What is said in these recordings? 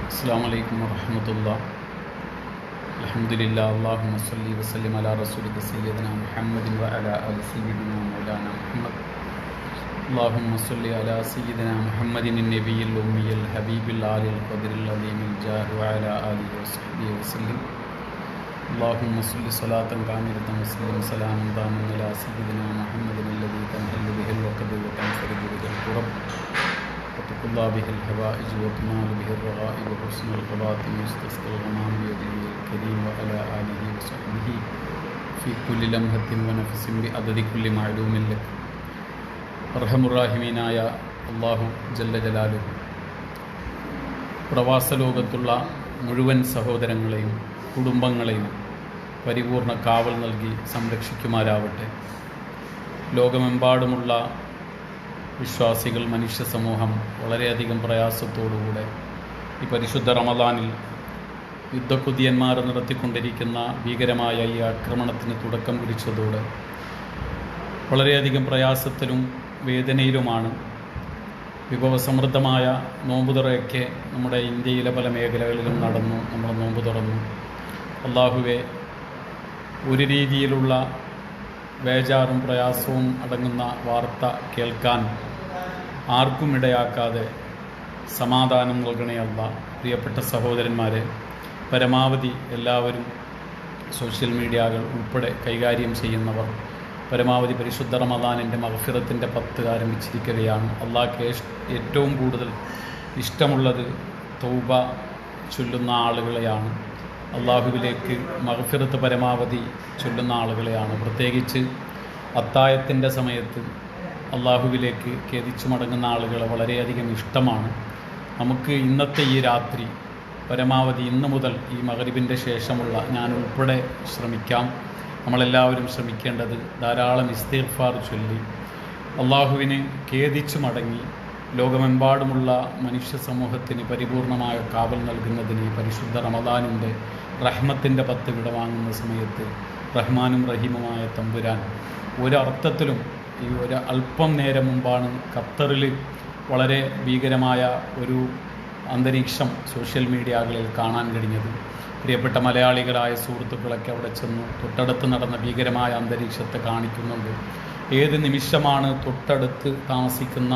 അസ്സലാമു അലൈക്കും വറഹ്മത്തുള്ളാഹി. അൽഹംദുലില്ലാഹ്. അല്ലാഹുമ്മ സ്വല്ലി വസല്ലിം അലാ റസൂലിക സയ്യിദിനാ മുഹമ്മദിൻ വഅലാ ആലി സയ്യിദിനാ മൗലാനാ മുഹമ്മദ്. അല്ലാഹുമ്മ സ്വല്ലി അലാ സയ്യിദിനാ മുഹമ്മദിൻ നബിയിൽ ഉമ്മിയിൽ ഹബീബിൽ ആലിൽ ഖദറിൽ അലീമിൽ ജാഹി വഅലാ ആലിഹി വസഹ്ബിഹി വസല്ലം. അല്ലാഹുമ്മ സ്വല്ലി സ്വലാത്തൻ കാമിലത്തൻ വസല്ലിം സലാമൻ ദാമൻ അലാ സയ്യിദിനാ മുഹമ്മദിൻ അല്ലദീ തൻഹല്ലു ബിഹിൽ വഖദു വതൻഫരിജു ബിഹിൽ ഖുറബ് وتقضى به الحوائج وتنال به الرغائب وحسن الخواتم واستسقى الغمام بيده الكريم وعلى آله وصحبه في كل لمحة ونفس بعدد كل معلوم لك. അർഹമുറാഹിമീനായ അല്ലാഹു ജല്ല ജലാലുഹു പ്രവാസ ലോകത്തുള്ള മുഴുവൻ സഹോദരങ്ങളെയും കുടുംബങ്ങളെയും പരിപൂർണ കാവൽ നൽകി സംരക്ഷിക്കുമാരാവട്ടെ. ലോകമെമ്പാടുമുള്ള വിശ്വാസികൾ, മനുഷ്യ സമൂഹം വളരെയധികം പ്രയാസത്തോടുകൂടെ ഈ പരിശുദ്ധ റമദാനിൽ യുദ്ധക്കുതിയന്മാർ നടത്തിക്കൊണ്ടിരിക്കുന്ന ഭീകരമായ ഈ ആക്രമണത്തിന് തുടക്കം കുറിച്ചതോടെ വളരെയധികം പ്രയാസത്തിലും വേദനയിലുമാണ്. വിഭവസമൃദ്ധമായ നോമ്പുതുറയൊക്കെ നമ്മുടെ ഇന്ത്യയിലെ പല മേഖലകളിലും നടന്നു. നമ്മൾ നോമ്പ് തുറന്നു. അല്ലാഹുവേ, ഒരു രീതിയിലുള്ള ബേജാറും പ്രയാസവും അടങ്ങുന്ന വാർത്ത കേൾക്കാൻ ആർക്കും ഇടയാക്കാതെ സമാധാനം നൽകണേ അല്ലാ. പ്രിയപ്പെട്ട സഹോദരന്മാരെ, പരമാവധി എല്ലാവരും സോഷ്യൽ മീഡിയകൾ ഉൾപ്പെടെ കൈകാര്യം ചെയ്യുന്നവർ പരമാവധി പരിശുദ്ധ റമദാനിൻ്റെ മഗ്ഫിറത്തിൻ്റെ 10 ആരംഭിച്ചിരിക്കുകയാണ്. അള്ളാഹ്ക്ക് ഏറ്റവും കൂടുതൽ ഇഷ്ടമുള്ളത് തൗബ ചൊല്ലുന്ന ആളുകളെയാണ്. അള്ളാഹുവിലേക്ക് മഗ്ഫിറത്ത് പരമാവധി ചൊല്ലുന്ന ആളുകളെയാണ്. പ്രത്യേകിച്ച് അത്തായത്തിൻ്റെ സമയത്ത് അള്ളാഹുവിലേക്ക് ഖേദിച്ചു മടങ്ങുന്ന ആളുകളെ വളരെയധികം ഇഷ്ടമാണ്. നമുക്ക് ഇന്നത്തെ ഈ രാത്രി പരമാവധി ഇന്ന് മുതൽ ഈ മഗ്രിബിൻ്റെ ശേഷമുള്ള ഞാൻ ഉൾപ്പെടെ ശ്രമിക്കാം, നമ്മളെല്ലാവരും ശ്രമിക്കേണ്ടത് ധാരാളം ഇസ്തിഗ്ഫാർ ചൊല്ലി അള്ളാഹുവിന് ഖേദിച്ചു മടങ്ങി ലോകമെമ്പാടുമുള്ള മനുഷ്യ സമൂഹത്തിന് പരിപൂർണമായ കാവൽ നൽകുന്നതിന് പരിശുദ്ധ റമദാനിൻ്റെ റഹ്മത്തിൻ്റെ 10 വിടവാങ്ങുന്ന സമയത്ത് റഹ്മാനും റഹീമുമായ തമ്പുരാൻ ഒരർത്ഥത്തിലും ഈ ഒരു അല്പം നേരം മുമ്പാണ് ഖത്തറിൽ വളരെ ഭീകരമായ ഒരു അന്തരീക്ഷം സോഷ്യൽ മീഡിയകളിൽ കാണാൻ കഴിഞ്ഞത്. പ്രിയപ്പെട്ട മലയാളികളായ സുഹൃത്തുക്കളൊക്കെ അവിടെ ചെന്നു തൊട്ടടുത്ത് നടന്ന ഭീകരമായ അന്തരീക്ഷത്തെ കാണിക്കുന്നുണ്ട്. ഏത് നിമിഷമാണ് തൊട്ടടുത്ത് താമസിക്കുന്ന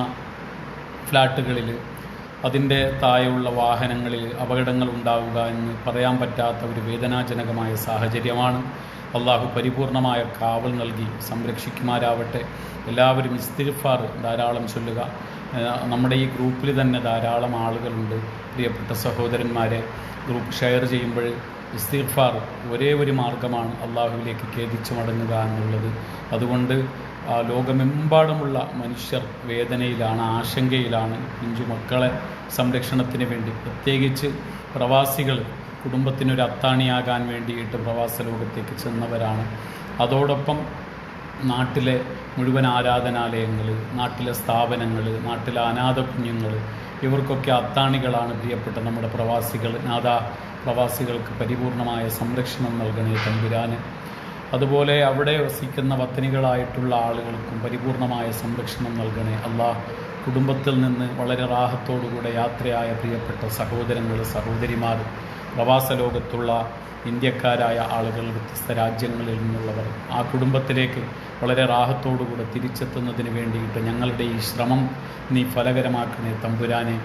ഫ്ലാറ്റുകളിൽ, അതിൻ്റെ താഴെയുള്ള വാഹനങ്ങളിൽ അപകടങ്ങൾ ഉണ്ടാവുക എന്ന് പറയാൻ പറ്റാത്ത ഒരു വേദനാജനകമായ സാഹചര്യമാണ്. അള്ളാഹു പരിപൂർണമായ കാവൽ നൽകി സംരക്ഷിക്കുമാരാവട്ടെ. എല്ലാവരും ഇസ്തിഗ്ഫാർ ധാരാളം ചൊല്ലുക. നമ്മുടെ ഈ ഗ്രൂപ്പിൽ തന്നെ ധാരാളം ആളുകളുണ്ട്. പ്രിയപ്പെട്ട സഹോദരന്മാരെ, ഗ്രൂപ്പ് ഷെയർ ചെയ്യുമ്പോൾ ഇസ്തിഗ്ഫാർ ഒരേ ഒരു മാർഗമാണ് അള്ളാഹുവിലേക്ക് ഖേദിച്ചു മടങ്ങുക എന്നുള്ളത്. അതുകൊണ്ട് ലോകമെമ്പാടുമുള്ള മനുഷ്യർ വേദനയിലാണ്, ആശങ്കയിലാണ്. പിഞ്ചു മക്കളെ സംരക്ഷണത്തിന് വേണ്ടി പ്രത്യേകിച്ച് പ്രവാസികൾ കുടുംബത്തിനൊരു അത്താണിയാകാൻ വേണ്ടിയിട്ട് പ്രവാസ ലോകത്തേക്ക് ചെന്നവരാണ്. അതോടൊപ്പം നാട്ടിലെ മുഴുവൻ ആരാധനാലയങ്ങൾ, നാട്ടിലെ സ്ഥാപനങ്ങൾ, നാട്ടിലെ അനാഥ കുഞ്ഞുങ്ങൾ, ഇവർക്കൊക്കെ അത്താണികളാണ് പ്രിയപ്പെട്ട നമ്മുടെ പ്രവാസികൾ. പ്രവാസികൾക്ക് പരിപൂർണമായ സംരക്ഷണം നൽകണേ തമ്പുരാന്. അതുപോലെ അവിടെ വസിക്കുന്ന വത്തനികളായിട്ടുള്ള ആളുകൾക്കും പരിപൂർണമായ സംരക്ഷണം നൽകണേ അല്ലാഹ്. കുടുംബത്തിൽ നിന്ന് വളരെ റാഹത്തോടുകൂടെ യാത്രയായ പ്രിയപ്പെട്ട സഹോദരങ്ങൾ, സഹോദരിമാർ, പ്രവാസ ലോകത്തുള്ള ഇന്ത്യക്കാരായ ആളുകൾ, വ്യത്യസ്ത രാജ്യങ്ങളിൽ നിന്നുള്ളവർ ആ കുടുംബത്തിലേക്ക് വളരെ റാഹത്തോടുകൂടെ തിരിച്ചെത്തുന്നതിന് വേണ്ടിയിട്ട് ഞങ്ങളുടെ ഈ ശ്രമം നീ ഫലകരമാക്കണേ തമ്പുരാനെ.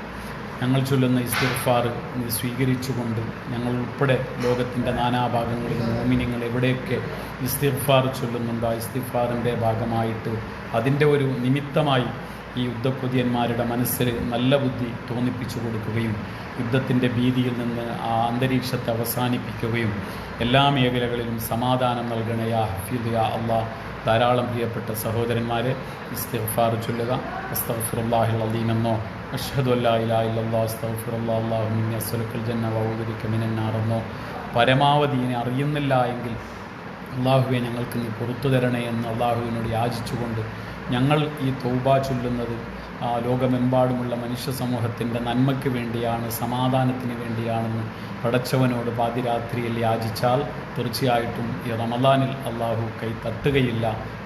ഞങ്ങൾ ചൊല്ലുന്ന ഇസ്തിഗ്ഫാർ നീ സ്വീകരിച്ചുകൊണ്ട് ഞങ്ങൾ ഉൾപ്പെടെ ലോകത്തിൻ്റെ നാനാഭാഗങ്ങളിൽ മോമിനിങ്ങൾ എവിടെയൊക്കെ ഇസ്തിഗ്ഫാർ ചൊല്ലുന്നുണ്ടോ ആ ഇസ്തിഗ്ഫാറിൻ്റെ ഭാഗമായിട്ട് അതിൻ്റെ ഒരു നിമിത്തമായി ഈ യുദ്ധക്കൊതിയന്മാരുടെ മനസ്സിൽ നല്ല ബുദ്ധി തോന്നിപ്പിച്ചു കൊടുക്കുകയും യുദ്ധത്തിൻ്റെ ഭീതിയിൽ നിന്ന് ആ അന്തരീക്ഷത്തെ അവസാനിപ്പിക്കുകയും എല്ലാ മേഖലകളിലും സമാധാനം നൽകണേ യാ ഹഫീദ് യാ അല്ലാഹ്. ധാരാളം പ്രിയപ്പെട്ട സഹോദരന്മാരെ ഇസ്തിഗ്ഫാർ ചൊല്ലുക. അസ്തഗ്ഫിറുല്ലാഹിൽ അലീം എന്നോ അഷ്ഹദു അല്ലാ ഇലാഹ ഇല്ലല്ലാഹ് അസ്തഗ്ഫിറുല്ലാഹ് അല്ലാഹുമ്മ ഇന്നി അസ്അലുക്കൽ ജന്ന വഅഊദു ബിക മിനൻ നാർ എന്നോ പരമാവധി ഇനി അറിയുന്നില്ല എങ്കിൽ അള്ളാഹുവെ ഞങ്ങൾക്ക് നീ പുറത്തു തരണേ എന്ന് അള്ളാഹുവിനോട് യാചിച്ചുകൊണ്ട് ഞങ്ങൾ ഈ തൗബ ചൊല്ലുന്നത് ലോകമെമ്പാടുമുള്ള മനുഷ്യ സമൂഹത്തിൻ്റെ നന്മയ്ക്ക് വേണ്ടിയാണ്, സമാധാനത്തിന് വേണ്ടിയാണെന്ന് പടച്ചവനോട് പാതിരാത്രിയിൽ യാചിച്ചാൽ തീർച്ചയായിട്ടും ഈ റമദാനിൽ അള്ളാഹു കൈ തട്ടുകയില്ല.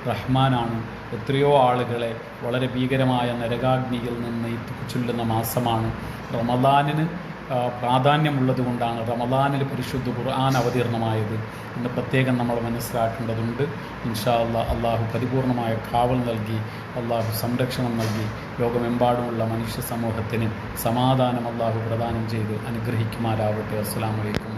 റഹ്മാനാണ്. എത്രയോ ആളുകളെ വളരെ ഭീകരമായ നരകാഗ്നിയിൽ നിന്ന് ചൊല്ലുന്ന മാസമാണ് റമദാനിന്. പ്രാധാന്യമുള്ളത് കൊണ്ടാണ് റമദാനിൽ പരിശുദ്ധ ഖുർആൻ അവതീർണമായത് എന്ന് പ്രത്യേകം നമ്മൾ മനസ്സിലാക്കേണ്ടതുണ്ട്. ഇൻഷാ അല്ലാഹ് അള്ളാഹു പരിപൂർണമായ കാവൽ നൽകി, അള്ളാഹു സംരക്ഷണം നൽകി ലോകമെമ്പാടുമുള്ള മനുഷ്യ സമൂഹത്തിന് സമാധാനം അള്ളാഹു പ്രദാനം ചെയ്ത് അനുഗ്രഹിക്കുമാറാവട്ടെ. അസ്സലാമു അലൈക്കും.